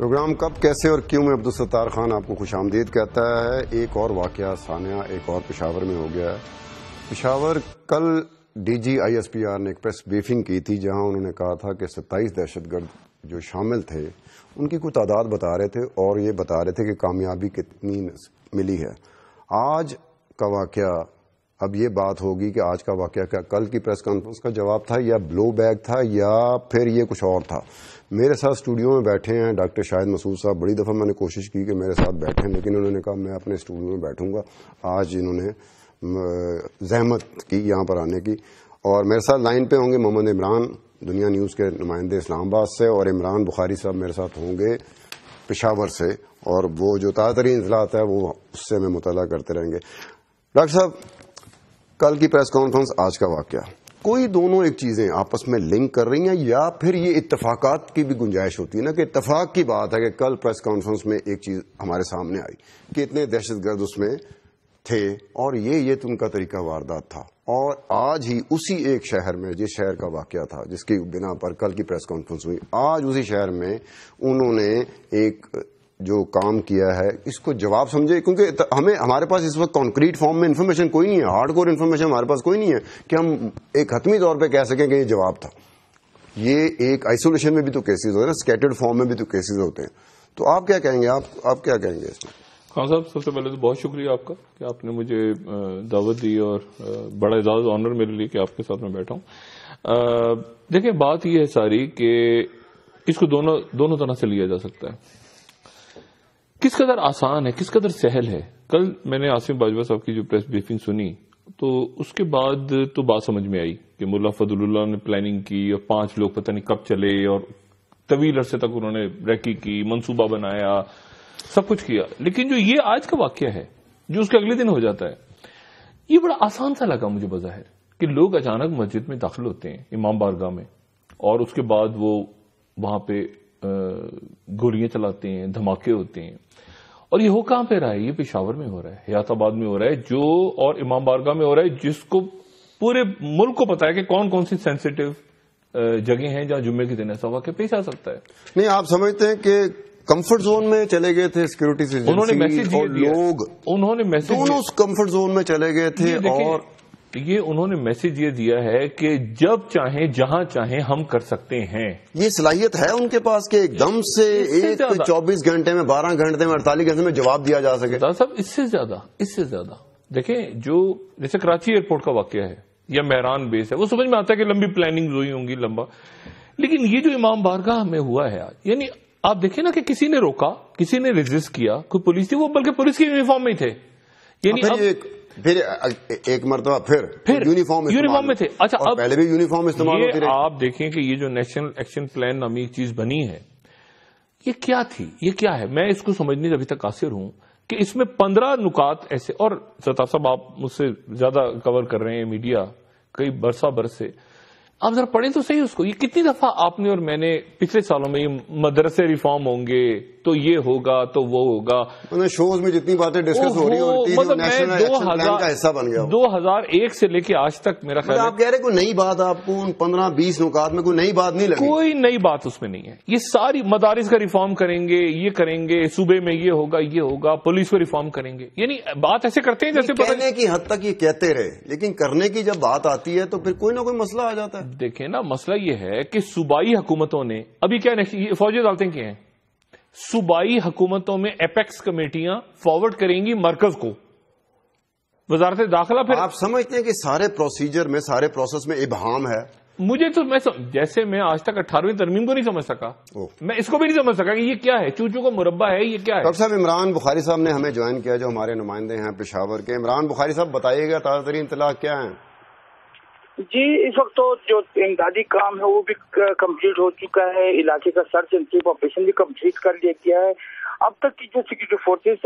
Programme کب کیسے اور کیوں میں عبدالستار خان آپ کو خوش آمدید کہتا ہے. ایک اور واقعہ ثانیہ ایک اور پشاور میں ہو گیا ہے. پشاور کل D G I S P R نے ایک پریس بریفنگ کی تھی جہاں انہوں نے کہا تھا کہ 27 دہشت گرد جو شامل تھے ان کی کوئی تعداد بتا رہے تھے اور یہ بتا رہے تھے کہ کامیابی کتنی ملی ہے. آج کا واقعہ اب یہ بات ہوگی کہ آج کا واقعہ کیا کل کی پریس کانفرنس کا جواب تھا یا بلو بیک تھا یا پھر یہ کچھ اور تھا. میرے ساتھ اسٹوڈیو میں بیٹھے ہیں ڈاکٹر شاہد مسعود صاحب. بڑی دفعہ میں نے کوشش کی کہ میرے ساتھ بیٹھیں لیکن انہوں نے کہا میں اپنے اسٹوڈیو میں بیٹھوں گا. آج انہوں نے زحمت کی یہاں پر آنے کی. اور میرے ساتھ لائن پہ ہوں گے محمد عمران دنیا نیوز کے نمائندے اسلام آباد سے, اور عمران بخاری صاحب میرے ساتھ ہوں گے پشاور سے, اور وہ جو تازہ ترین اطلاعات ہے وہ اس سے میں مطالعہ کرتے رہیں گے. ڈاکٹر صاحب, کل کی پریس کانفرنس آج کا واقعہ, کوئی دونوں ایک چیزیں آپس میں لنک کر رہی ہیں یا پھر یہ اتفاقات کی بھی گنجائش ہوتی ہے نا کہ اتفاق کی بات ہے کہ کل پریس کانفرنس میں ایک چیز ہمارے سامنے آئی کہ اتنے دہشت گرد اس میں تھے اور یہ ان کا طریقہ واردات تھا, اور آج ہی اسی ایک شہر میں جس شہر کا واقعہ تھا جس کی بنا پر کل کی پریس کانفرنس ہوئی, آج اسی شہر میں انہوں نے ایک جو کام کیا ہے اس کو جواب سمجھے, کیونکہ ہمارے پاس اس وقت کانکریٹ فارم میں انفارمیشن کوئی نہیں ہے, ہارڈ کور انفارمیشن ہمارے پاس کوئی نہیں ہے کہ ہم ایک حتمی طور پہ کہہ سکیں کہ یہ جواب تھا. یہ ایک آئسولیشن میں بھی تو کیسز ہوتے ہیں, اسکیٹرڈ فارم میں بھی تو کیسز ہوتے ہیں. تو آپ کیا کہیں گے, آپ کیا کہیں گے اس میں؟ خان صاحب, سب سے پہلے تو بہت شکریہ آپ کا کہ آپ نے مجھے دعوت دی اور بڑا اعزاز آنر میرے لیے کہ آپ کے ساتھ میں بیٹھا ہوں. دیکھیں بات یہ ہے ساری کہ اس کو دونوں طرح سے لیا جا سکتا ہے. کس قدر آسان ہے, کس قدر سہل ہے. کل میں نے عاصم باجوہ صاحب کی جو پریس بریفنگ سنی تو اس کے بعد تو بات سمجھ میں آئی کہ ملا فضل اللہ نے پلاننگ کی اور 5 لوگ پتہ نہیں کب چلے اور طویل عرصے تک انہوں نے ریکی کی, منصوبہ بنایا, سب کچھ کیا. لیکن جو یہ آج کا واقعہ ہے جو اس کے اگلے دن ہو جاتا ہے, یہ بڑا آسان سا لگا مجھے بظاہر کہ لوگ اچانک مسجد میں داخل ہوتے ہیں امام بارگاہ میں اور اس کے بعد وہ وہاں پہ گولیاں چلاتے ہیں, دھماکے ہوتے ہیں. اور یہ ہو کہاں پہ رہا ہے؟ یہ پشاور میں ہو رہا ہے, حیات آباد میں ہو رہا ہے, جو اور امام بارگاہ میں ہو رہا ہے, جس کو پورے ملک کو پتا ہے کہ کون کون سی سینسیٹیو جگہیں ہیں جہاں جمعے کے دن ایسا واقعہ پیش آ سکتا ہے. نہیں, آپ سمجھتے ہیں کہ کمفرٹ زون میں چلے گئے تھے سیکورٹی سے, انہوں نے میسج اور لوگ انہوں نے میسج دونوں اس کمفرٹ زون میں چلے گئے تھے, اور یہ انہوں نے میسج یہ دیا ہے کہ جب چاہیں جہاں چاہیں ہم کر سکتے ہیں. یہ صلاحیت ہے ان کے پاس کہ ایک دم سے ایک 24 گھنٹے میں 12 گھنٹے میں 48 گھنٹے میں جواب دیا جا سکے. صاحب اس سے زیادہ دیکھیں, جو جیسے کراچی ایئرپورٹ کا واقعہ ہے یا مہران بیس ہے, وہ سمجھ میں آتا ہے کہ لمبی پلاننگ ہوئی ہوں گی لمبا, لیکن یہ جو امام بارگاہ میں ہوا ہے آج, یعنی آپ دیکھیں نا کہ کسی نے روکا, کسی نے ریزسٹ کیا, کوئی پولیس تھی, وہ بلکہ پولیس کی یونیفارم میں تھے, یعنی پھر ایک مرتبہ پھر یونیفارم میں تھے. اچھا, اب پہلے بھی یونیفارم استعمال ہوتی رہی. آپ دیکھیں کہ یہ جو نیشنل ایکشن پلان نامی ایک چیز بنی ہے, یہ کیا تھی, یہ کیا ہے؟ میں اس کو سمجھنے ابھی تک قاصر ہوں کہ اس میں 15 نکات ایسے, اور ستار صاحب آپ مجھ سے زیادہ کور کر رہے ہیں میڈیا کئی برس سے, آپ ذرا پڑھیں تو صحیح اس کو. یہ کتنی دفعہ آپ نے اور میں نے پچھلے سالوں میں یہ مدرسے ریفارم ہوں گے تو یہ ہوگا تو وہ ہوگا, شوز میں جتنی باتیں ڈسکس ہو رہی ہوتی ہیں, مطلب میں 2001 سے لے کے آج تک میرا خیال ہے آپ کہہ رہے کوئی نئی بات, آپ کو ان 15-20 نکات میں کوئی نئی بات نہیں لگی. کوئی نئی بات اس میں نہیں ہے. یہ ساری مدارس کا ریفارم کریں گے, یہ کریں گے, صوبے میں یہ ہوگا, پولیس کو ریفارم کریں گے, یعنی بات ایسے کرتے ہیں جیسے کہنے کی حد تک یہ کہتے رہے, لیکن کرنے کی جب بات آتی ہے تو پھر کوئی نہ کوئی مسئلہ آ جاتا ہے. دیکھیں نا, مسئلہ یہ ہے کہ صوبائی حکومتوں نے ابھی کیا فوجی عدالتیں کیا ہیں, صوبائی حکومتوں میں ایپیکس کمیٹیاں فارورڈ کریں گی مرکز کو, وزارت داخلہ. پھر آپ سمجھتے ہیں کہ سارے پروسیجر میں, سارے پروسیس میں ابہام ہے. مجھے تو جیسے میں آج تک 18ویں ترمیم کو نہیں سمجھ سکا, میں اس کو بھی نہیں سمجھ سکا کہ یہ کیا ہے, چوچو کو مربع ہے, یہ کیا ہے. ڈاکٹر صاحب, عمران بخاری صاحب نے ہمیں جوائن کیا, جو ہمارے نمائندے ہیں پشاور کے. عمران بخاری صاحب, بتائیے گا تازہ ترین اطلاع کیا ہیں؟ جی, اس وقت تو جو امدادی کام ہے وہ بھی کمپلیٹ ہو چکا ہے, علاقے کا سرچ اینڈ ٹریپ آپریشن بھی کمپلیٹ کر لیا گیا ہے. اب تک کی جو سیکورٹی فورسز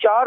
4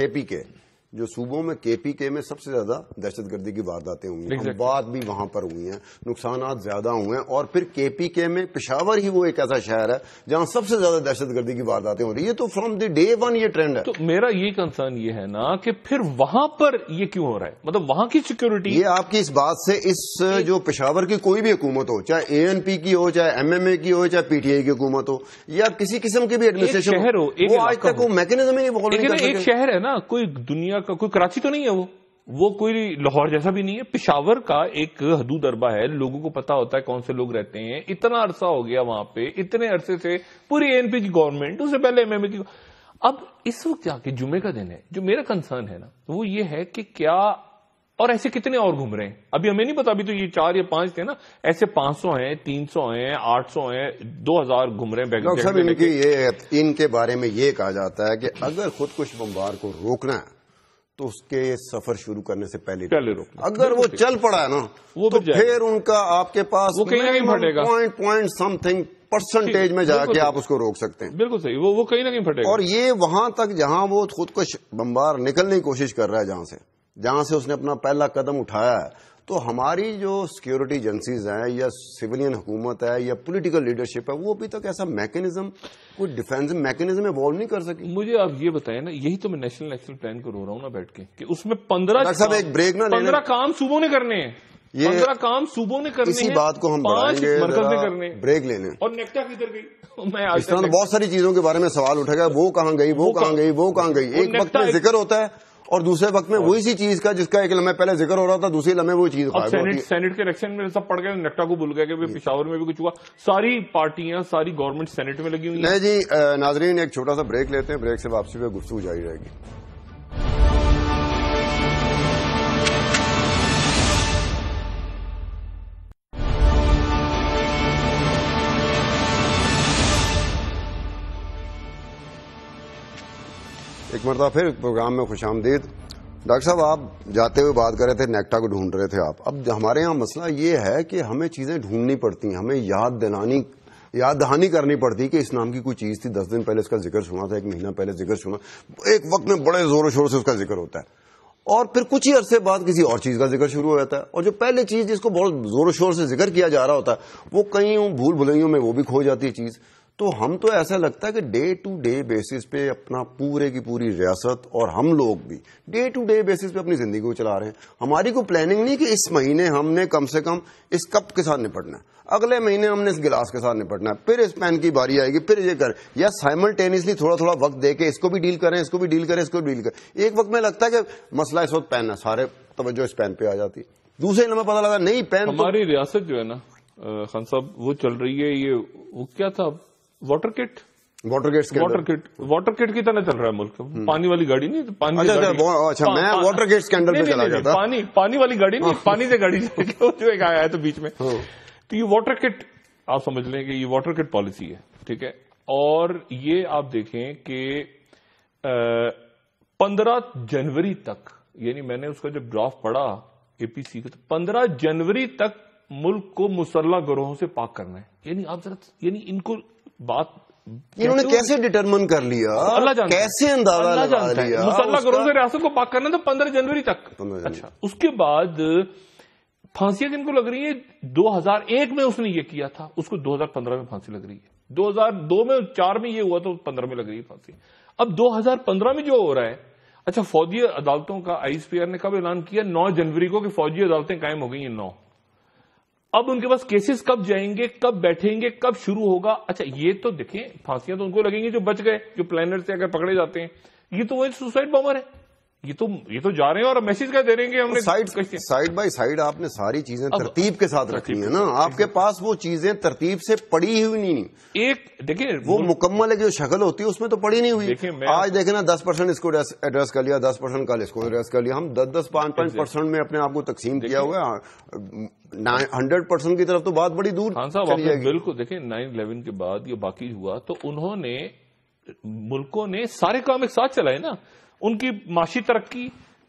KPK جو صوبوں میں KPK میں سب سے زیادہ دہشت گردی کی وارداتیں ہوئی ہیں, بات بھی وہاں پر ہوئی ہیں, نقصانات زیادہ ہوئے ہیں, اور پھر KPK میں پشاور ہی وہ ایک ایسا شہر ہے جہاں سب سے زیادہ دہشت گردی کی وارداتیں ہو رہی ہیں. تو فرام دی ڈے ون یہ ٹرینڈ ہے. تو میرا یہ کنسرن یہ ہے نا کہ پھر وہاں پر یہ کیوں ہو رہا ہے, مطلب وہاں کی سیکورٹی. یہ آپ کی اس بات سے اس جو پشاور کی کوئی بھی حکومت ہو, چاہے ANP کی ہو, چاہے MMA کی ہو, چاہے PTI کی حکومت ہو, یا کسی قسم کی بھی ایڈمنسٹریشن ہو, وہ آج تک وہ میکینزم ہی نہیں فالو نہیں کر سکے. ایک شہر ہے نا, کوئی دنیا کا کوئی کراچی تو نہیں ہے, وہ کوئی لاہور جیسا بھی نہیں ہے. پشاور کا ایک حدود اربہ ہے, لوگوں کو پتا ہوتا ہے کون سے لوگ رہتے ہیں. اتنا عرصہ ہو گیا وہاں پہ, اتنے عرصے سے پوری ANP کی گورنمنٹ, اس سے پہلے MMA کی. اب اس وقت جا کے جمعے کا دن ہے, جو میرا کنسرن ہے نا وہ یہ ہے کہ کیا, اور ایسے کتنے اور گھوم رہے ہیں, ابھی ہمیں نہیں پتا, ابھی تو یہ 4 یا 5 تھے نا, ایسے 500 ہیں, 300 ہیں, 800 ہیں, 2000 گھوم رہے ہیں. ڈاکٹر صاحب ان کے بارے میں یہ کہا جاتا ہے کہ اگر خودکش بمبار کو روکنا ہے تو اس کے سفر شروع کرنے سے پہلے روکنا, اگر وہ چل پڑا ہے نا تو پھر ان کا آپ کے پاس پوائنٹ سم تھنگ پرسنٹیج میں جا کے آپ اس کو روک سکتے ہیں. بالکل صحیح, وہ کہیں نہ کہیں پھٹے گا. اور یہ وہاں تک جہاں وہ خودکش بمبار نکلنے کی کوشش کر رہا ہے, جہاں سے اس نے اپنا پہلا قدم اٹھایا ہے, تو ہماری جو سیکیورٹی ایجنسیز ہیں یا سیولین حکومت ہے یا پولیٹیکل لیڈرشپ ہے, وہ ابھی تک ایسا میکینزم, کوئی ڈیفینس میکینزم ایوالو نہیں کر سکی. مجھے آپ یہ بتائیں نا, یہی تو میں نیشنل ایکشن پلان کو رو رہا ہوں نا بیٹھ کے, کہ اس میں 15 کام صوبوں نے کرنے ہیں, 15 کام صوبوں نے کرنے ہیں. اسی بات کو ہم بڑھائیں گے, مرکز نے کرنے, بریک لینے. اور نیکٹا کدھر گئی, اس طرح بہت ساری چیزوں کے بارے میں سوال اٹھے گا, وہ کہاں گئی, وہ کہاں گئی, وہ کہاں گئی. ایک وقت میں ذکر ہوتا ہے اور دوسرے وقت میں وہی سی چیز کا جس کا ایک لمحے پہلے ذکر ہو رہا تھا, دوسرے لمحے وہی چیز. سینٹ کے الیکشن میں سب پڑ گئے, نیکٹا کو بھول گئے کہ پشاور میں بھی کچھ ہوا. ساری پارٹیاں, ساری گورنمنٹ سینٹ میں لگی ہوئی ہیں. نہیں جی ناظرین, ایک چھوٹا سا بریک لیتے ہیں, بریک سے واپسی پہ گفتگو جاری رہے گی. ایک مرتبہ پھر پروگرام میں خوش آمدید. ڈاکٹر صاحب, آپ جاتے ہوئے بات کر رہے تھے, نیکٹا کو ڈھونڈ رہے تھے آپ. اب ہمارے یہاں مسئلہ یہ ہے کہ ہمیں چیزیں ڈھونڈنی پڑتی ہیں, ہمیں یاد دہانی کرنی پڑتی کہ اس نام کی کوئی چیز تھی, 10 دن پہلے اس کا ذکر سنا تھا, 1 مہینہ پہلے ذکر سنا, ایک وقت میں بڑے زور و شور سے اس کا ذکر ہوتا ہے, اور پھر کچھ ہی عرصے بعد کسی اور چیز کا ذکر شروع ہو جاتا ہے, اور جو پہلے چیز جس کو بہت زور و شور سے ذکر کیا جا رہا ہوتا ہے وہ کئی بھول بھلائیوں میں وہ بھی کھو جاتی ہے چیز. تو ہم تو ایسا لگتا ہے کہ ڈے ٹو ڈے بیسس پہ اپنا پورے کی پوری ریاست اور ہم لوگ بھی ڈے ٹو ڈے بیسس پہ اپنی زندگی کو چلا رہے ہیں. ہماری کوئی پلاننگ نہیں کہ اس مہینے ہم نے کم سے کم اس کپ کے ساتھ نپٹنا ہے, اگلے مہینے ہم نے اس گلاس کے ساتھ نپٹنا ہے, پھر اس پین کی باری آئے گی, پھر یہ کر, یا سائملٹینیسلی تھوڑا تھوڑا وقت دے کے اس کو بھی ڈیل کریں, اس کو بھی ڈیل کریں, اس کو بھی ڈیل کریں. ایک وقت میں لگتا ہے کہ مسئلہ اس وقت پین ہے, سارے توجہ اس پین پہ آ جاتی ہے. دوسرے لمحے پتہ لگا نہیں پین. ہماری ریاست جو ہے نا خان صاحب وہ چل رہی ہے, یہ وہ کیا تھا, واٹر کٹ کی طرح چل رہا ہے ملک. پانی والی گاڑی نہیں, اچھا میں واٹر گیٹ اسکینڈل پہ چلا گیا تھا. پانی والی گاڑی نہیں, پانی سے گاڑی جو ایک آیا ہے تو بیچ میں. تو یہ واٹر کٹ آپ سمجھ لیں کہ یہ واٹر کٹ پالیسی ہے, ٹھیک ہے. اور یہ آپ دیکھیں کہ 15 جنوری تک, یعنی میں نے اس کا جب ڈرافٹ پڑھا APC کا, تو 15 جنوری تک ملک کو مسلح گروہوں سے پاک کرنا ہے. یعنی آپ ذرا, یعنی ان کو بات انہوں نے کیسے ڈٹرمن کر لیا, اللہ جانتا ہے, کیسے اندازہ لگا لیا مسلح گروہوں سے ریاست کو پاک کرنا, تو 15 جنوری تک. اچھا, اس کے بعد پھانسیاں کن کو لگ رہی ہیں؟ 2001 میں اس نے یہ کیا تھا, اس کو 2015 میں پھانسی لگ رہی ہے. 2002 میں 4 میں یہ ہوا تو 15 میں لگ رہی ہے پھانسی. اب 2015 میں جو ہو رہا ہے, اچھا فوجی عدالتوں کا ISPR نے کب اعلان کیا؟ 9 جنوری کو, کہ فوجی عدالتیں قائم ہو گئی ہیں 9. اب ان کے پاس کیسز کب جائیں گے, کب بیٹھیں گے, کب شروع ہوگا؟ اچھا یہ تو دیکھیں, پھانسیاں تو ان کو لگیں گی جو بچ گئے, جو پلانر سے اگر پکڑے جاتے ہیں. یہ تو وہ سوسائڈ بمر ہے, یہ تو جا رہے ہیں اور میسج کیا دے رہے ہیں کہ ہم نے سائڈ بائی سائڈ آپ نے ساری چیزیں ترتیب کے ساتھ رکھی ہیں نا. آپ کے پاس وہ چیزیں ترتیب سے پڑی ہوئی نہیں. ایک دیکھیں وہ مکمل جو شکل ہوتی ہے اس میں تو پڑی نہیں ہوئی. آج دیکھیں نا 10% اس کو ایڈریس کر لیا, 10% کل اس کو ایڈریس کر لیا. ہم 10-5% میں اپنے آپ کو تقسیم کیا ہوا ہے, 100% کی طرف تو بات بڑی دور. خان صاحب آپ نے بالکل دیکھیں 9/11 کے بعد یہ باقی ہوا تو انہوں نے, ملکوں نے سارے کام ایک ساتھ چلائے نا. ان کی معاشی ترقی,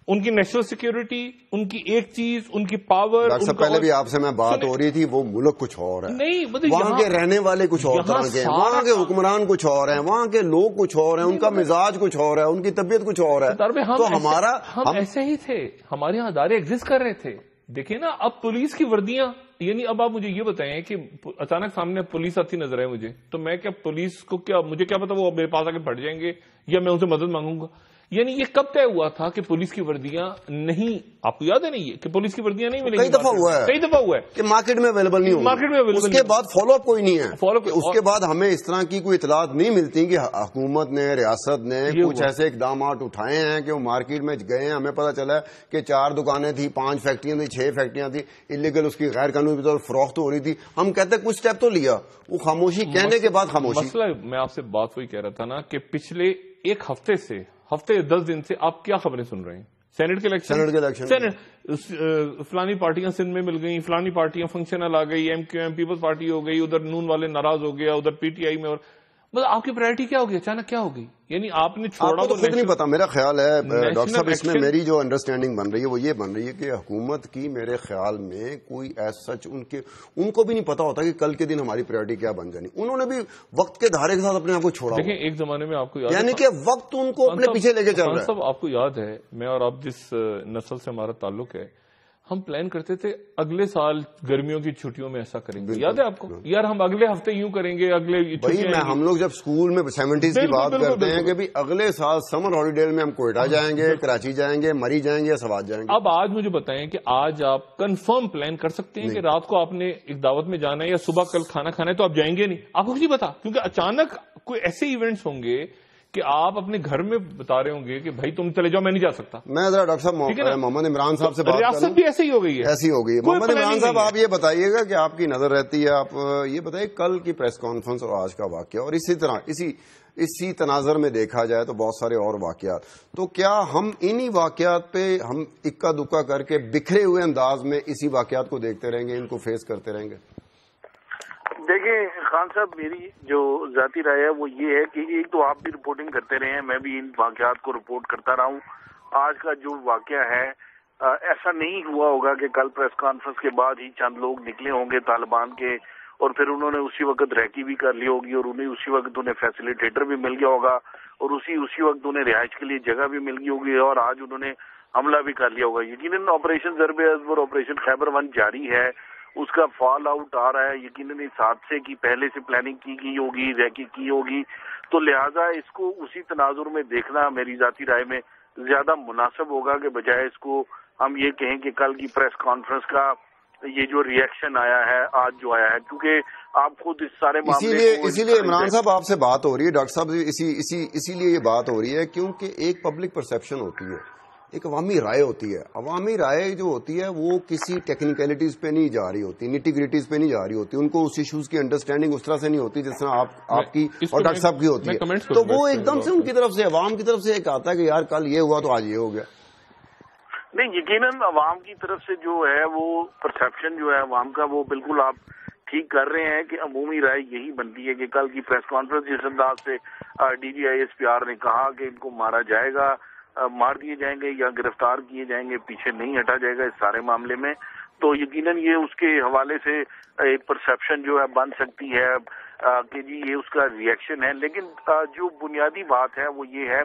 ان کی نیشنل سیکیورٹی، ان کی ایک چیز، ان کی پاور. ڈاکٹر صاحب پہلے بھی آپ سے میں بات ہو رہی تھی، وہ ملک کچھ اور ہے، نہیں وہاں کے رہنے والے کچھ اور طرح کے ہیں، وہاں کے حکمران کچھ اور ہیں، وہاں کے لوگ کچھ اور ہیں، ان کا مزاج کچھ اور ہے، ان کی طبیعت کچھ اور ہے. تو ہم ایسے ہی تھے، ہمارے یہاں ادارے ایگزسٹ کر رہے تھے. دیکھیں نا اب پولیس کی وردیاں، یعنی اب آپ مجھے یہ بتائیں کہ اچانک سامنے پولیس آتی نظر ہے مجھے، تو میں کیا پولیس کو کیا مجھے کیا پتا وہ میرے پاس آ کے پھٹ جائیں گے یا میں ان سے مدد مانگوں گا؟ یعنی یہ کب طے ہوا تھا کہ پولیس کی وردیاں نہیں، آپ کو یاد ہے نہیں کہ پولیس کی وردیاں نہیں ملیں گی؟ کئی دفعہ ہوا ہے کہ مارکیٹ میں اویلیبل نہیں ہوگی، اس کے بعد فالو اپ کوئی نہیں ہے، اس کے بعد ہمیں اس طرح کی کوئی اطلاعات نہیں ملتی کہ حکومت نے، ریاست نے کچھ ایسے اقدامات اٹھائے ہیں کہ وہ مارکیٹ میں گئے ہیں. ہمیں پتا چلا ہے کہ 4 دکانیں تھیں، 5 فیکٹریاں تھیں، 6 فیکٹریاں تھیں، انلیگل اس کی غیر قانونی طور فروخت ہو رہی تھی. ہم کہتے ہیں کچھ اسٹیپ تو لیا، وہ خاموشی کہنے کے بعد خاموشی. مسئلہ میں آپ سے بات وہی کہہ رہا تھا نا کہ پچھلے ایک ہفتے 10 دن سے آپ کیا خبریں سن رہے ہیں؟ سینٹ کے الیکشن، فلانی پارٹیاں سندھ میں مل گئیں، فلانی پارٹیاں فنکشنل آ گئی، M Q M Peoples Party ہو گئی، ادھر نون والے ناراض ہو گیا، ادھر پی ٹی آئی میں. اور مطلب آپ کی پرائرٹی کیا ہوگی؟ اچانک کیا ہوگی؟ یعنی آپ نے چھوڑا تو خود نہیں پتا. میرا خیال ہے ڈاکٹر صاحب اس میں میری جو انڈرسٹینڈنگ بن رہی ہے وہ یہ بن رہی ہے کہ حکومت کی میرے خیال میں کوئی ایز سچ ان کو بھی نہیں پتا ہوتا کہ کل کے دن ہماری پرائرٹی کیا بن جانی. انہوں نے بھی وقت کے دھارے کے ساتھ اپنے آپ کو چھوڑا. دیکھیں ایک زمانے میں آپ کو یاد ہے، یعنی کہ وقت ان کو اپنے پیچھے لے کے چل رہا ہے. آپ کو یاد ہے میں اور آپ جس نسل سے ہمارا تعلق ہے، ہم پلان کرتے تھے اگلے سال گرمیوں کی چھٹیوں میں ایسا کریں گے. یاد ہے آپ کو؟ یار ہم اگلے ہفتے یوں کریں گے، ہم لوگ جب اسکول میں 70s کی بات کرتے ہیں کہ اگلے سال سمر ہالیڈے میں ہم کوئٹہ جائیں گے، کراچی جائیں گے، مری جائیں گے یا سوات جائیں گے. اب آج مجھے بتائیں کہ آج آپ کنفرم پلان کر سکتے ہیں کہ رات کو آپ نے ایک دعوت میں جانا ہے یا صبح کل کھانا کھانا ہے تو آپ جائیں گے نہیں؟ آپ کو کچھ نہیں پتا، کیونکہ اچانک کوئی ایسے ایونٹس ہوں گے کہ آپ اپنے گھر میں بتا رہے ہوں گے کہ بھائی تم چلے جاؤ، میں نہیں جا سکتا. میں ذرا ڈاکٹر صاحب محمد عمران صاحب سے بات کروں. ریاست بھی ایسے ہی ہو گئی ہے، ایسی ہو گئی ہے. محمد عمران صاحب آپ یہ بتائیے گا کہ آپ کی نظر رہتی ہے، آپ یہ بتائیے کل کی پریس کانفرنس اور آج کا واقعہ اور اسی طرح اسی تناظر میں دیکھا جائے تو بہت سارے اور واقعات، تو کیا ہم انہی واقعات پہ ہم اکا دکا کر کے بکھرے ہوئے انداز میں اسی واقعات کو دیکھتے رہیں گے، ان کو فیس کرتے رہیں گے؟ دیکھیں خان صاحب، میری جو ذاتی رائے ہے وہ یہ ہے کہ ایک تو آپ بھی رپورٹنگ کرتے رہے ہیں، میں بھی ان واقعات کو رپورٹ کرتا رہا ہوں. آج کا جو واقعہ ہے ایسا نہیں ہوا ہوگا کہ کل پریس کانفرنس کے بعد ہی چند لوگ نکلے ہوں گے طالبان کے اور پھر انہوں نے اسی وقت ریکی بھی کر لی ہوگی اور اسی وقت انہیں فیسیلیٹیٹر بھی مل گیا ہوگا اور اسی وقت انہیں رہائش کے لیے جگہ بھی مل گئی ہوگی اور آج انہوں نے حملہ بھی کر لیا ہوگا. یقیناً آپریشن ضرب ازبر، آپریشن خیبر 1 جاری ہے، اس کا فال آؤٹ آ رہا ہے. یقیناً اس حادثے کی پہلے سے پلاننگ کی گئی ہوگی، ریکی کی ہوگی، تو لہٰذا اس کو اسی تناظر میں دیکھنا میری ذاتی رائے میں زیادہ مناسب ہوگا کہ بجائے اس کو ہم یہ کہیں کہ کل کی پریس کانفرنس کا یہ جو ری ایکشن آیا ہے آج جو آیا ہے، کیونکہ آپ خود اس سارے معاملے اسی لیے عمران صاحب آپ سے بات ہو رہی ہے ڈاکٹر صاحب، اسی لیے یہ بات ہو رہی ہے کیونکہ ایک پبلک پرسپشن ہوتی ہے، ایک عوامی رائے ہوتی ہے. عوامی رائے جو ہوتی ہے وہ کسی ٹیکنیکلٹیز پہ نہیں جا رہی ہوتی، نیٹی گریٹیز پہ نہیں جا رہی ہوتی، ان کو اس ایشوز کی انڈرسٹینڈنگ اس طرح سے نہیں ہوتی جس طرح آپ کی اور ڈاکٹر صاحب کی ہوتی ہے. تو وہ ایک دم سے ان کی طرف سے، عوام کی طرف سے ایک آتا ہے کہ یار کل یہ ہوا تو آج یہ ہو گیا. نہیں، یقیناً عوام کی طرف سے جو ہے وہ پرسپشن جو ہے عوام کا وہ بالکل آپ ٹھیک کر رہے ہیں کہ عمومی رائے یہی بنتی ہے کہ کل کی پریس کانفرنس جس انداز سے DGISPR نے کہا کہ ان کو مارا جائے گا، مار دیے جائیں گے یا گرفتار کیے جائیں گے، پیچھے نہیں ہٹا جائے گا اس سارے معاملے میں، تو یقیناً یہ اس کے حوالے سے ایک پرسپشن جو ہے بن سکتی ہے کہ جی یہ اس کا ری ایکشن ہے. لیکن جو بنیادی بات ہے وہ یہ ہے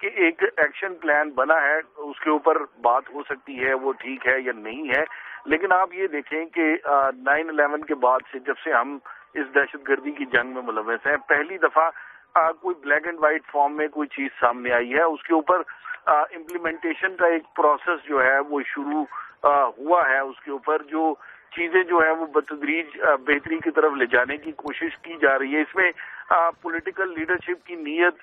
کہ ایک ایکشن پلان بنا ہے، اس کے اوپر بات ہو سکتی ہے وہ ٹھیک ہے یا نہیں ہے. لیکن آپ یہ دیکھیں کہ 9/11 کے بعد سے جب سے ہم اس دہشت گردی کی جنگ میں ملوث ہیں، پہلی دفعہ کوئی بلیک اینڈ وائٹ فارم میں کوئی چیز سامنے آئی ہے، اس کے اوپر امپلیمنٹیشن کا ایک پروسیس جو ہے وہ شروع ہوا ہے، اس کے اوپر جو چیزیں جو ہیں وہ بتدریج بہتری کی طرف لے جانے کی کوشش کی جا رہی ہے. اس میں پولیٹیکل لیڈرشپ کی نیت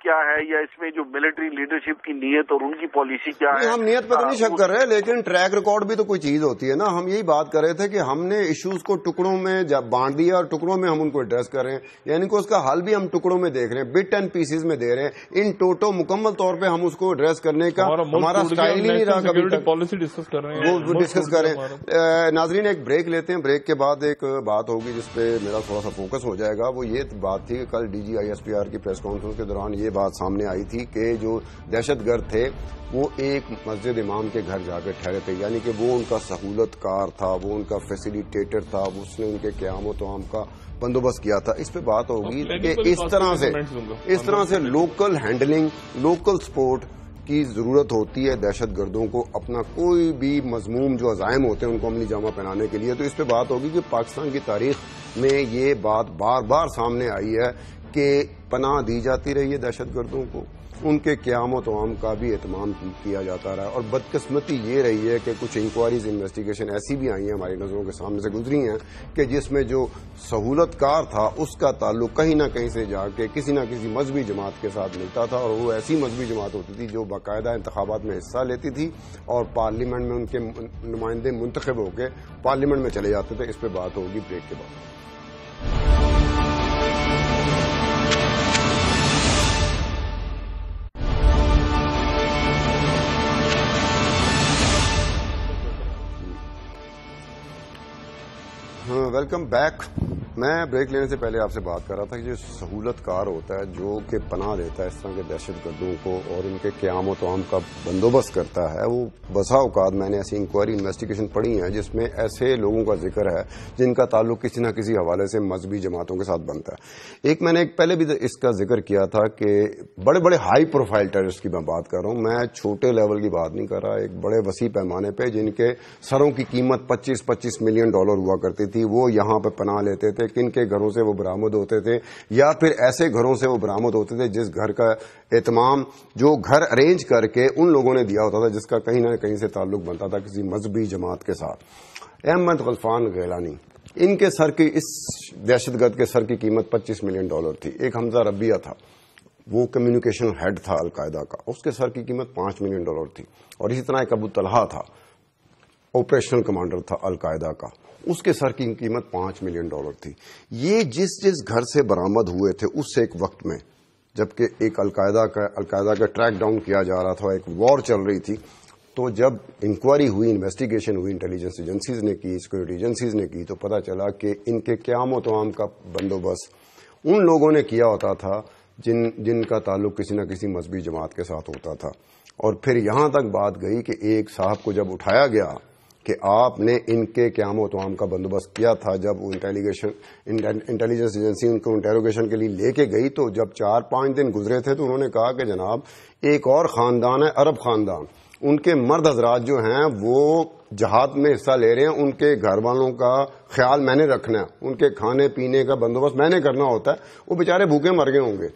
کیا ہے یا اس میں جو ملٹری لیڈرشپ کی نیت اور ان کی پالیسی کیا ہے؟ ہم نیت پہ تو نہیں شک کر رہے، لیکن ٹریک ریکارڈ بھی تو کوئی چیز ہوتی ہے نا. ہم یہی بات کر رہے تھے کہ ہم نے ایشوز کو ٹکڑوں میں بانٹ دیا اور ٹکڑوں میں ہم ان کو ایڈریس کر رہے ہیں، یعنی کہ اس کا حل بھی ہم ٹکڑوں میں دیکھ رہے ہیں، بٹ اینڈ پیسز میں دے رہے ہیں. ان ٹوٹو مکمل طور پہ ہم اس کو ایڈریس کرنے کا ہمارا اسٹائل ہی نہیں رہا. کبھی پالیسی ڈسکس کر رہے ہیں، وہ ڈسکس کر رہے ہیں. ناظرین ایک بریک لیتے ہیں، بریک کے بعد ایک بات ہوگی جس پہ میرا تھوڑا سا فوکس ہو جائے گا، وہ یہ بات بات تھی کہ کل D G I S P R کی پریس کانفرنس کے دوران یہ بات سامنے آئی تھی کہ جو دہشت گرد تھے وہ ایک مسجد امام کے گھر جا کے ٹھہرے تھے، یعنی کہ وہ ان کا سہولت کار تھا، وہ ان کا فیسیلیٹیٹر تھا، اس نے ان کے قیام و طعام کا بندوبست کیا تھا. اس پہ بات ہوگی کہ اس طرح سے لوکل ہینڈلنگ، لوکل سپورٹ کی ضرورت ہوتی ہے دہشت گردوں کو اپنا کوئی بھی مضموم جو عزائم ہوتے ہیں ان کو عملی جامہ پہنانے کے لیے. تو اس پہ بات ہوگی کہ پاکستان کی تاریخ میں یہ بات بار بار سامنے آئی ہے کہ پناہ دی جاتی رہی ہے دہشت گردوں کو، ان کے قیام و طعام کا بھی اہتمام کیا جاتا رہا ہے. اور بدقسمتی یہ رہی ہے کہ کچھ انکوائریز انویسٹیگیشن ایسی بھی آئی ہیں، ہماری نظروں کے سامنے سے گزری ہیں، کہ جس میں جو سہولت کار تھا اس کا تعلق کہیں نہ کہیں سے جا کے کسی نہ کسی مذہبی جماعت کے ساتھ ملتا تھا، اور وہ ایسی مذہبی جماعت ہوتی تھی جو باقاعدہ انتخابات میں حصہ لیتی تھی اور پارلیمنٹ میں ان کے نمائندے منتخب ہو کے پارلیمنٹ میں چلے جاتے تھے. اس پہ بات ہوگی بریک کے بعد. Welcome back. میں بریک لینے سے پہلے آپ سے بات کر رہا تھا کہ جو سہولت کار ہوتا ہے جو کہ پناہ دیتا ہے اس طرح کے دہشت گردوں کو اور ان کے قیام و طعام کا بندوبست کرتا ہے، وہ بسا اوقات میں نے ایسی انکوائری انویسٹیگیشن پڑھی ہیں جس میں ایسے لوگوں کا ذکر ہے جن کا تعلق کسی نہ کسی حوالے سے مذہبی جماعتوں کے ساتھ بنتا ہے. میں نے پہلے بھی اس کا ذکر کیا تھا کہ بڑے بڑے ہائی پروفائل ٹیررسٹ کی میں بات کر رہا ہوں، میں چھوٹے لیول کی بات نہیں کر رہا، ایک بڑے وسیع پیمانے پہ جن کے سروں کی قیمت $25 ملین ہوا کرتی تھی. وہ یہاں پہ پناہ لیتے تھے. کن کے گھروں سے وہ برآمد ہوتے تھے، یا پھر ایسے گھروں سے وہ برآمد ہوتے تھے جس گھر کا اہتمام، جو گھر ارینج کر کے ان لوگوں نے دیا ہوتا تھا جس کا کہیں نہ کہیں سے تعلق بنتا تھا کسی مذہبی جماعت کے ساتھ. احمد غلفان غیلانی، ان کے سر کی، اس دہشت گرد کے سر کی قیمت $25 ملین تھی. ایک حمزہ ربیہ تھا، وہ کمیونیکیشن ہیڈ تھا القاعدہ کا، اس کے سر کی قیمت $5 ملین تھی. اور اسی طرح ایک ابو طلحہ تھا، آپریشنل کمانڈر تھا القاعدہ کا، اس کے سر کی قیمت $5 ملین تھی. یہ جس گھر سے برآمد ہوئے تھے اس ایک وقت میں جبکہ ایک القاعدہ کا ٹریک ڈاؤن کیا جا رہا تھا، ایک وار چل رہی تھی، تو جب انکوائری ہوئی، انویسٹیگیشن ہوئی، انٹیلیجنس ایجنسیز نے کی، سیکورٹی ایجنسیز نے کی، تو پتہ چلا کہ ان کے قیام و طعام کا بندوبست ان لوگوں نے کیا ہوتا تھا جن کا تعلق کسی نہ کسی مذہبی جماعت کے ساتھ ہوتا تھا. اور پھر یہاں تک بات گئی کہ ایک صاحب کو جب اٹھایا گیا کہ آپ نے ان کے قیام و طعام کا بندوبست کیا تھا، جب وہ انٹیلیجنس ایجنسی ان کو انٹیروگیشن کے لیے لے کے گئی، تو جب 4-5 دن گزرے تھے تو انہوں نے کہا کہ جناب ایک اور خاندان ہے، عرب خاندان، ان کے مرد حضرات جو ہیں وہ جہاد میں حصہ لے رہے ہیں، ان کے گھر والوں کا خیال میں نے رکھنا ہے، ان کے کھانے پینے کا بندوبست میں نے کرنا ہوتا ہے، وہ بیچارے بھوکے مر گئے ہوں گے.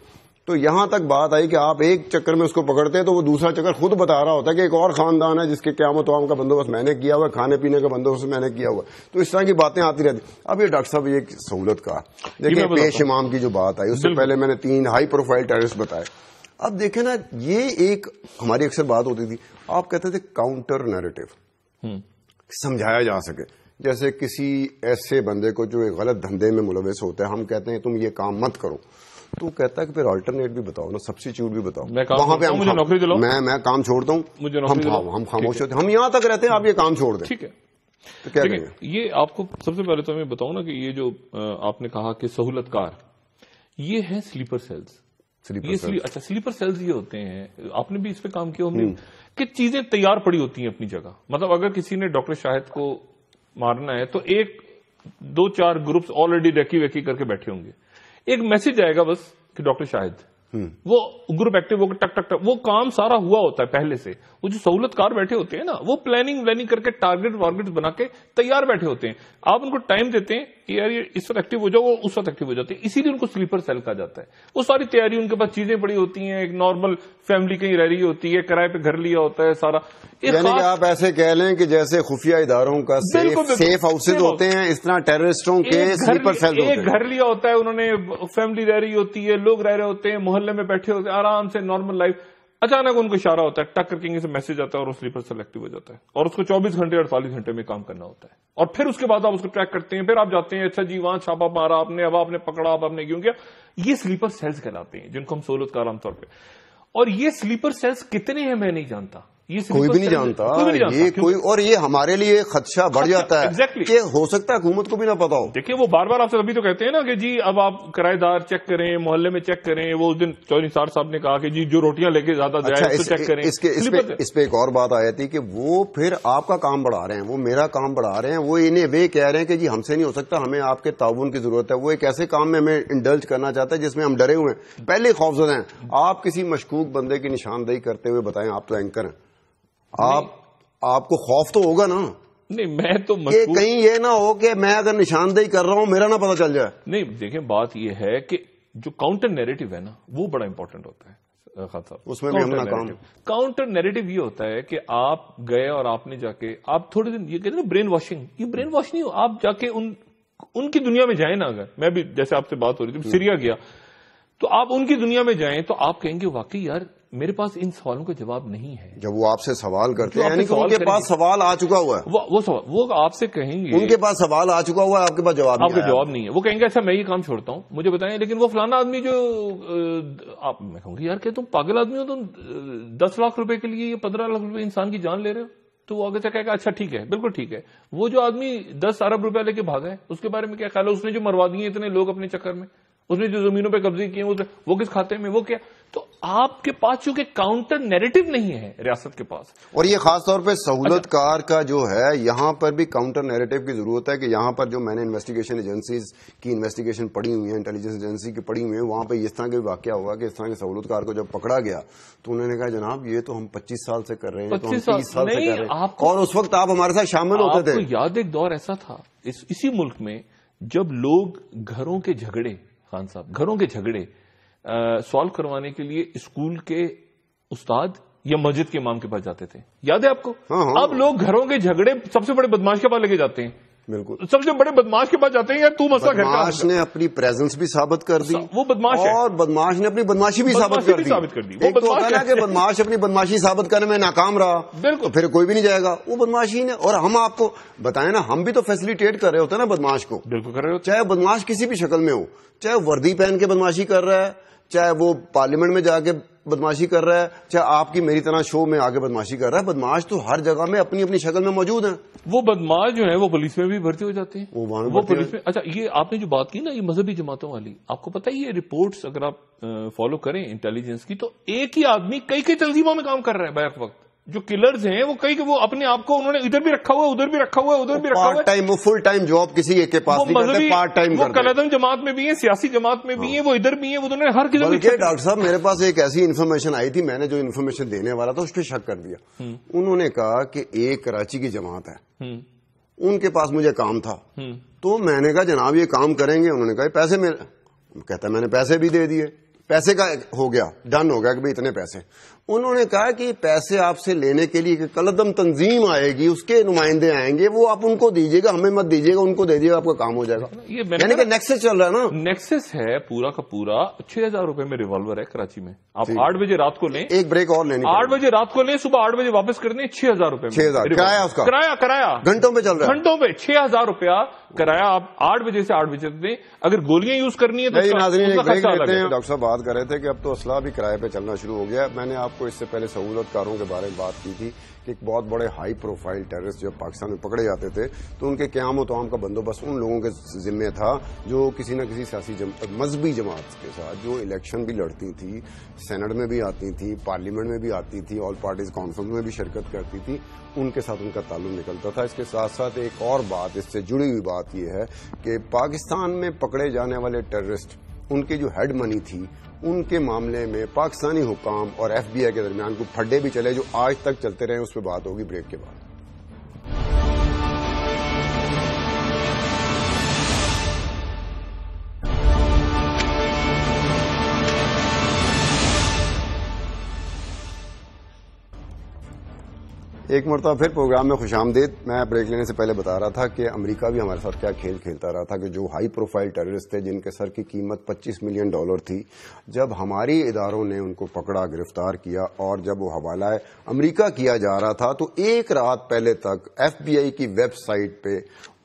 تو یہاں تک بات آئی کہ آپ ایک چکر میں اس کو پکڑتے ہیں تو وہ دوسرا چکر خود بتا رہا ہوتا ہے کہ ایک اور خاندان ہے جس کے قیام و طعام کا بندوبست میں نے کیا ہوا ہے، کھانے پینے کا بندوبست میں نے کیا ہوا ہے. تو اس طرح کی باتیں آتی رہتی. اب یہ ڈاکٹر صاحب یہ سہولت کا دیکھیں، پیش امام کی جو بات آئی، اس سے پہلے میں نے 3 ہائی پروفائل ٹیررسٹ بتائے. اب دیکھیں نا، یہ ایک ہماری اکثر بات ہوتی تھی، آپ کہتے تھے کاؤنٹر نیریٹو، سمجھایا جا سکے. جیسے کسی ایسے بندے کو جو ایک غلط دھندے میں ملوث ہوتا ہے، ہم کہتے ہیں تم یہ کام مت کرو، تو کہتا ہے کہ پھر آلٹرنیٹ بھی بتاؤ نا، سبسٹیچیوٹ بھی بتاؤ. وہاں پہ مجھے نوکری دلاؤ، میں کام چھوڑتا ہوں، ہم خاموش ہوتے ہیں، ہم یہاں تک رہتے ہیں، آپ یہ کام چھوڑ دیں. ٹھیک ہے، تو کیا کہیں گے؟ یہ آپ کو سب سے پہلے تو میں بتاؤں نا کہ یہ جو آپ نے کہا کہ سہولت کار، یہ ہے سلیپر سیلز. اچھا، سلیپر سیلز یہ ہوتے ہیں، آپ نے بھی اس پہ کام کیا ہوگا کہ چیزیں تیار پڑی ہوتی ہیں اپنی جگہ. مطلب اگر کسی نے ڈاکٹر شاہد کو مارنا ہے تو 1-2-4 گروپس آلریڈی ریکی ویکی کر کے بیٹھے ہوں گے، ایک میسج آئے گا بس کہ ڈاکٹر شاہد، وہ گروپ ایکٹیو ہو کے ٹک ٹک ٹک، وہ کام سارا ہوا ہوتا ہے پہلے سے. وہ جو سہولت کار بیٹھے ہوتے ہیں نا، وہ پلاننگ کر کے ٹارگیٹ وارگیٹ بنا کے تیار بیٹھے ہوتے ہیں. آپ ان کو ٹائم دیتے ہیں کہ یار یہ اس وقت ایکٹیو ہو جاؤ، وہ اس وقت ایکٹیو ہو جاتے ہیں. اسی لیے ان کو سلیپر سیل کہا جاتا ہے. وہ ساری تیاری ان کے پاس چیزیں پڑی ہوتی ہیں، ایک نارمل فیملی کہیں رہ رہی ہوتی ہے، کرائے پہ گھر لیا ہوتا ہے سارا. یعنی کہ آپ ایسے کہہ لیں کہ جیسے خفیہ اداروں کا سیف ہاؤسز ہوتے ہیں، اس طرح ٹیررسٹوں کے سلیپر سیل ہوتے ہیں. ایک گھر لیا ہوتا ہے انہوں نے، فیملی رہ رہی ہوتی ہے، لوگ رہ رہے ہوتے ہیں، محلے میں بیٹھے ہوتے ہیں آرام سے نارمل لائف. اچانک ان کو اشارہ ہوتا ہے، ٹک کر کے سے میسج آتا ہے اور وہ سلیپر سیل ایکٹیو ہو جاتا ہے، اور اس کو 24 گھنٹے 48 گھنٹے میں کام کرنا ہوتا ہے. اور پھر اس کے بعد آپ اس کو ٹریک کرتے ہیں، پھر آپ جاتے ہیں، اچھا جی وہاں چھاپا مارا آپ نے، اب آپ نے پکڑا، اب آپ نے کیوں کیا. یہ سلیپر سیلز کہلاتے ہیں جن کو ہم سہولت کار عام طور پہ. اور یہ سلیپر سیلز کتنے ہیں میں نہیں جانتا، کوئی بھی نہیں جانتا یہ کوئی, اور یہ ہمارے لیے خدشہ بڑھ جاتا ہے کہ ہو سکتا ہے حکومت کو بھی نہ پتا ہو. دیکھیں وہ بار بار آپ سے ابھی تو کہتے ہیں نا کہ جی اب آپ کرایہ دار چیک کریں, محلے میں چیک کریں. وہ اس دن چودھری نثار صاحب نے کہا کہ جی جو روٹیاں لے کے زیادہ جائے تو چیک کریں. اس پہ ایک اور بات آئی تھی کہ وہ پھر آپ کا کام بڑھا رہے ہیں, وہ میرا کام بڑھا رہے ہیں. وہ انہیں وہ کہہ رہے ہیں کہ جی ہم سے نہیں ہو سکتا, ہمیں آپ کے تعاون کی ضرورت ہے. وہ ایک ایسے کام میں ہمیں انڈلج کرنا چاہتا ہے جس میں ہم ڈرے ہوئے ہیں, پہلے خوفزدہ ہیں. آپ کسی مشکوک بندے کی نشاندہی کرتے ہوئے بتائیں, آپ تو اینکر ہیں, آپ کو خوف تو ہوگا نا. نہیں میں تو کہیں یہ نہ ہو کہ میں اگر نشاندہی کر رہا ہوں میرا نہ پتا چل جائے. نہیں دیکھیں بات یہ ہے کہ جو کاؤنٹر نیریٹو ہے نا وہ بڑا امپورٹنٹ ہوتا ہے خان صاحب. اس میں بھی ہم ناکام. کاؤنٹر نیریٹو یہ ہوتا ہے کہ آپ گئے اور آپ نے جا کے آپ تھوڑے دن یہ کہتے ہیں نا برین واشنگ, یہ برین واش نہیں ہو. آپ جا کے ان کی دنیا میں جائیں نا. اگر میں بھی جیسے آپ سے بات ہو رہی تھی سیریا گیا تو آپ ان کی دنیا میں جائیں تو آپ کہیں گے واقعی یار میرے پاس ان سوالوں کا جواب نہیں ہے. جب وہ آپ سے سوال کرتے ہیں یعنی کہ ان کے پاس سوال آ چکا ہوا ہے, وہ آپ سے کہیں گے ان کے پاس سوال آ چکا ہوا ہے, آپ کے پاس جواب نہیں ہے. وہ کہیں گے اچھا میں یہ کام چھوڑتا ہوں مجھے بتائیں, لیکن وہ فلانا آدمی جو میں کہوں گی یار کہ تم پاگل آدمی ہو, تم 10 لاکھ روپے کے لیے 15 لاکھ روپے انسان کی جان لے رہے ہو. تو وہ آگے سے کہے گا اچھا ٹھیک ہے بالکل ٹھیک ہے. وہ جو آدمی 10 ارب روپے لے کے بھاگا ہے اس کے بارے میں کیا خیال ہے؟ اس نے جو مروا دیے اتنے لوگ اپنے چکر میں, اس نے جو زمینوں پہ قبضے کیے وہ کس کھاتے میں, وہ کیا. تو آپ کے پاس چونکہ کاؤنٹر نیریٹو نہیں ہے ریاست کے پاس, اور یہ خاص طور پہ سہولت کار کا جو ہے یہاں پر بھی کاؤنٹر نیریٹو کی ضرورت ہے. کہ یہاں پر جو میں نے انویسٹیگیشن ایجنسیز کی انویسٹیگیشن پڑھی ہوئی ہیں, انٹیلیجنس ایجنسی کی پڑھی ہوئی ہیں, وہاں پہ اس طرح کا واقعہ ہوا کہ اس طرح کے سہولت کار کو جب پکڑا گیا تو انہوں نے کہا جناب یہ تو ہم 25 سال سے کر رہے ہیں, 30 سال سے کر رہے ہیں, اور اس وقت آپ ہمارے ساتھ شامل ہوتے تھے. یاد ایک دور ایسا تھا اسی ملک میں جب لوگ گھروں کے جھگڑے خان صاحب گھروں کے جھگڑے سالو کروانے کے لیے اسکول کے استاد یا مسجد کے امام کے پاس جاتے تھے. یاد ہے آپ کو؟ اب لوگ گھروں کے جھگڑے سب سے بڑے بدماش کے پاس لے کے جاتے ہیں. بالکل سب سے بڑے بدماش کے پاس جاتے ہیں. یار تو مسئلہ گھر کا, بدماش نے اپنی پریزنس بھی ثابت کر دی, وہ بدماش ہے, اور بدماش نے اپنی بدماشی بھی ثابت کر دی. ایک تو ہوتا ہے نا کہ بدماش اپنی بدماشی ثابت کرنے میں ناکام رہا, بالکل پھر کوئی بھی نہیں جائے گا, وہ بدماشی نے. اور ہم آپ کو بتائیں نا, ہم بھی تو فیسلیٹیٹ کر رہے ہوتے ہیں نا بدماش کو. بالکل کر رہے ہوتے, چاہے بدماش کسی بھی شکل میں ہو, چاہے وردی پہن کے بدماشی کر رہا ہے, چاہے وہ پارلیمنٹ میں جا کے بدماشی کر رہا ہے, چاہے آپ کی میری طرح شو میں آگے بدماشی کر رہا ہے. بدماش تو ہر جگہ میں اپنی اپنی شکل میں موجود ہیں. وہ بدماش جو ہے وہ پولیس میں بھی بھرتی ہو جاتے ہیں, وہ پولیس میں. اچھا یہ آپ نے جو بات کی نا یہ مذہبی جماعتوں والی, آپ کو پتہ ہے یہ رپورٹس اگر آپ فالو کریں انٹیلیجنس کی تو ایک ہی آدمی کئی تنظیموں میں کام کر رہا ہے بیک وقت. جو کلرز ہیں وہ وہ اپنے آپ کو انہوں نے ادھر بھی رکھا ہوا ہے, ادھر بھی رکھا ہوا ہے, ادھر بھی رکھا ہوا ہے. پارٹ ٹائم, وہ فل ٹائم جاب کسی ایک کے پاس نہیں کرتے, پارٹ ٹائم کرتے ہیں. قلعدم جماعت میں بھی ہیں, سیاسی جماعت میں بھی ہیں, وہ ادھر بھی ہیں, وہ دونوں ہر قسم. بلکہ ڈاکٹر صاحب میرے پاس ایک ایسی انفارمیشن آئی تھی, میں نے جو انفارمیشن دینے والا تھا اس پہ شک کر دیا. انہوں نے کہا کہ ایک کراچی کی جماعت ہے, ان کے پاس مجھے کام تھا, تو میں نے کہا جناب یہ کام کریں گے. انہوں نے کہا پیسے میں, کہتا ہے میں نے پیسے بھی دے دیے, پیسے کا ہو گیا, ڈن ہو گیا کہ اتنے پیسے. انہوں نے کہا کہ پیسے آپ سے لینے کے لیے قلعدم تنظیم آئے گی, اس کے نمائندے آئیں گے, وہ آپ ان کو دیجیے گا, ہمیں مت دیجیے گا, ان کو دے دیجیے گا, آپ کا کام ہو جائے گا. یعنی کہ نیکسس چل رہا ہے نا. نیکسس ہے پورا کا پورا. 6,000 روپے میں ریوالور ہے کراچی میں, آپ 8 بجے رات کو لیں, ایک بریک اور لینی, 8 بجے رات کو لیں, صبح 8 بجے واپس کر دیں, 6,000 روپے. 6,000 کرایہ, اس کا کرایہ گھنٹوں پہ چل رہا ہے, گھنٹوں پہ 6,000 روپیہ کرایہ. آپ 8 بجے سے 8 بجے دیں. اگر گولیاں یوز کرنی ہے تو ناظرین ایک بریک لیتے ہیں. ڈاکٹر صاحب بات کر رہے تھے کہ اب تو اسلحہ بھی کرایہ پہ چلنا شروع ہو گیا. میں نے آپ کو اس سے پہلے سہولت کاروں کے بارے میں بات کی تھی کہ ایک بہت بڑے ہائی پروفائل ٹیررسٹ جب پاکستان میں پکڑے جاتے تھے تو ان کے قیام و توام کا بندوبست ان لوگوں کے ذمے تھا جو کسی نہ کسی سیاسی مذہبی جماعت کے ساتھ جو الیکشن بھی لڑتی تھی, سینٹ میں بھی آتی تھی, پارلیمنٹ میں بھی آتی تھی, آل پارٹیز کانفرنس میں بھی شرکت کرتی تھی, ان کے ساتھ ان کا تعلق نکلتا تھا. اس کے ساتھ ساتھ ایک اور بات, اس سے جڑی ہوئی بات یہ ہے کہ پاکستان میں پکڑے جانے والے ٹیررسٹ, ان کی جو ہیڈ منی تھی, ان کے معاملے میں پاکستانی حکام اور ایف بی آئی کے درمیان کوئی پھڈے بھی چلے جو آج تک چلتے رہے. اس پہ بات ہوگی بریک کے بعد. ایک مرتبہ پھر پروگرام میں خوش آمدید. میں بریک لینے سے پہلے بتا رہا تھا کہ امریکہ بھی ہمارے ساتھ کیا کھیل کھیلتا رہا تھا کہ جو ہائی پروفائل ٹیررسٹ تھے جن کے سر کی قیمت $25 ملین تھی, جب ہماری اداروں نے ان کو پکڑا, گرفتار کیا اور جب وہ حوالہ امریکہ کیا جا رہا تھا تو ایک رات پہلے تک ایف بی آئی کی ویب سائٹ پہ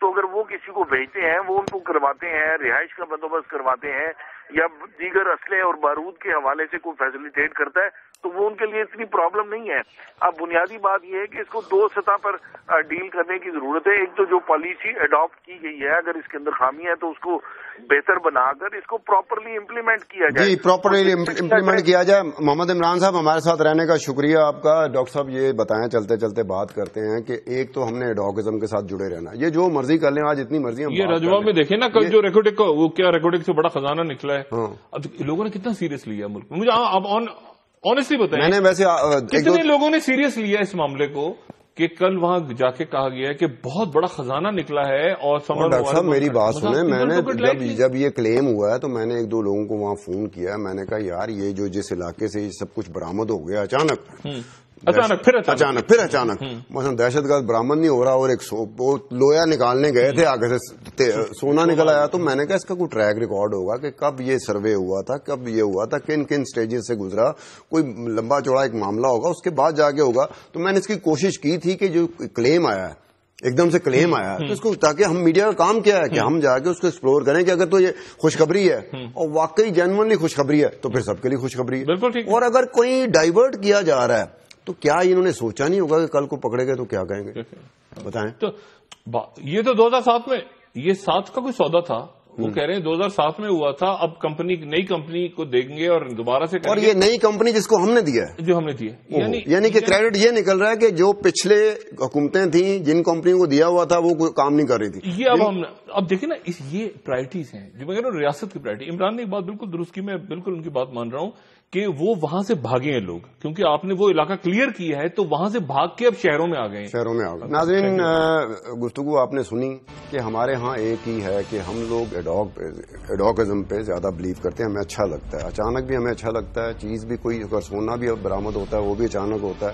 تو اگر وہ کسی کو بھیجتے ہیں، وہ ان کو کرواتے ہیں، رہائش کا بندوبست کرواتے ہیں یا دیگر اسلحے اور بارود کے حوالے سے کوئی فیسیلیٹیٹ کرتا ہے تو وہ ان کے لیے اتنی پرابلم نہیں ہے۔ اب بنیادی بات یہ ہے کہ اس کو دو سطح پر ڈیل کرنے کی ضرورت ہے۔ ایک تو جو پالیسی اڈاپٹ کی گئی ہے، اگر اس کے اندر خامی ہے تو اس کو بہتر بنا کر اس کو پراپرلی امپلیمنٹ کیا جائے۔ جی، پراپرلی امپلیمنٹ کیا جائے۔ محمد عمران صاحب ہمارے ساتھ رہنے کا شکریہ آپ کا۔ ڈاکٹر صاحب یہ بتائیں، چلتے چلتے بات کرتے ہیں کہ ایک تو ہم نے ایڈوکزم کے ساتھ جڑے رہنا، یہ جو مرضی کر لیں، آج اتنی مرضی ہم یہ رجوا میں دیکھیں نا کل جو ریکارڈنگ کا وہ کیا ریکارڈنگ سے بڑا خزانہ نکلا ہے، اب لوگوں نے کتنا سیریس لیا ملک میں، مجھے آپ آنیسٹلی بتائیں میں نے ویسے کتنے لوگوں نے سیریس لیا اس معاملے کو کہ کل وہاں جا کے کہا گیا ہے کہ بہت بڑا خزانہ نکلا ہے اور ڈاکٹر صاحب میری بات سنیں، میں نے جب یہ کلیم ہوا ہے تو میں نے ایک دو لوگوں کو وہاں فون کیا، میں نے کہا یار یہ جو جس علاقے سے یہ سب کچھ برآمد ہو گیا اچانک مثلا دہشت گرد برآمد نہیں ہو رہا اور ایک لویا نکالنے گئے تھے آگے سے سونا نکل آیا، تو میں نے کہا اس کا کوئی ٹریک ریکارڈ ہوگا کہ کب یہ سروے ہوا تھا، کب یہ ہوا تھا، کن کن سٹیجز سے گزرا، کوئی لمبا چوڑا ایک معاملہ ہوگا، اس کے بعد جا کے ہوگا۔ تو میں نے اس کی کوشش کی تھی کہ جو کلیم آیا ہے ایک دم سے کلیم آیا تو اس کو، تاکہ ہم میڈیا کا کام کیا ہے کہ ہم جا کے اس کو ایکسپلور کریں کہ اگر تو یہ خوشخبری ہے اور واقعی جینوئنلی خوشخبری ہے تو پھر سب کے لیے خوشخبری ہے، اور اگر کوئی ڈائیورٹ کیا جا رہا ہے تو کیا انہوں نے سوچا نہیں ہوگا کہ کل کو پکڑے گئے تو کیا کہیں گے؟ بتائیں۔ تو یہ تو 2007 میں یہ 7 کا کوئی سودا تھا، وہ کہہ رہے ہیں 2007 میں ہوا تھا، اب نئی کمپنی کو دیں گے اور دوبارہ سے، اور یہ نئی کمپنی جس کو ہم نے دیا ہے، جو ہم نے دیا، یعنی کہ کریڈٹ یہ نکل رہا ہے کہ جو پچھلے حکومتیں تھیں جن کمپنیوں کو دیا ہوا تھا وہ کوئی کام نہیں کر رہی تھی۔ یہ اب دیکھیں نا، یہ پرائرٹیز ہیں جو میں کہہ رہا ہوں، ریاست کی پرائرٹی۔ عمران نے ایک بات بالکل درست کی، میں بالکل ان کی بات مان رہا ہوں کہ وہ وہاں سے بھاگے ہیں لوگ، کیونکہ آپ نے وہ علاقہ کلیئر کیا ہے تو وہاں سے بھاگ کے اب شہروں میں آ گئے ہیں۔ ناظرین، گفتگو آپ نے سنی کہ ہمارے ہاں ایک ہی ہے کہ ہم لوگ ایڈوکزم پہ زیادہ بلیو کرتے ہیں، ہمیں اچھا لگتا ہے، اچانک بھی ہمیں اچھا لگتا ہے، چیز بھی کوئی اگر سونا بھی برآمد ہوتا ہے وہ بھی اچانک ہوتا ہے،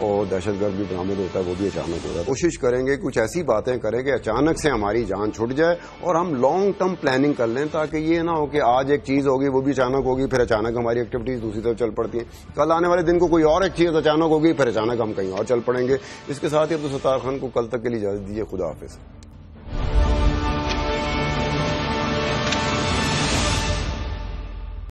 اور دہشت گرد بھی برآمد ہوتا ہے وہ بھی اچانک ہوتا ہے۔ کوشش کریں گے کچھ ایسی باتیں کریں کہ اچانک سے ہماری جان چھٹ جائے اور ہم لانگ ٹرم پلاننگ کر لیں، تاکہ یہ نہ ہو کہ آج ایک چیز ہوگی وہ بھی اچانک ہوگی، پھر اچانک ہماری ایکٹیویٹیز دوسری طرف چل پڑتی ہیں، کل آنے والے دن کو کوئی اور ایک چیز اچانک ہوگی، پھر اچانک ہم کہیں اور چل پڑیں گے۔ اس کے ساتھ ہی عبدالستار خان کو کل تک کے لیے اجازت دیجیے، خدا حافظ۔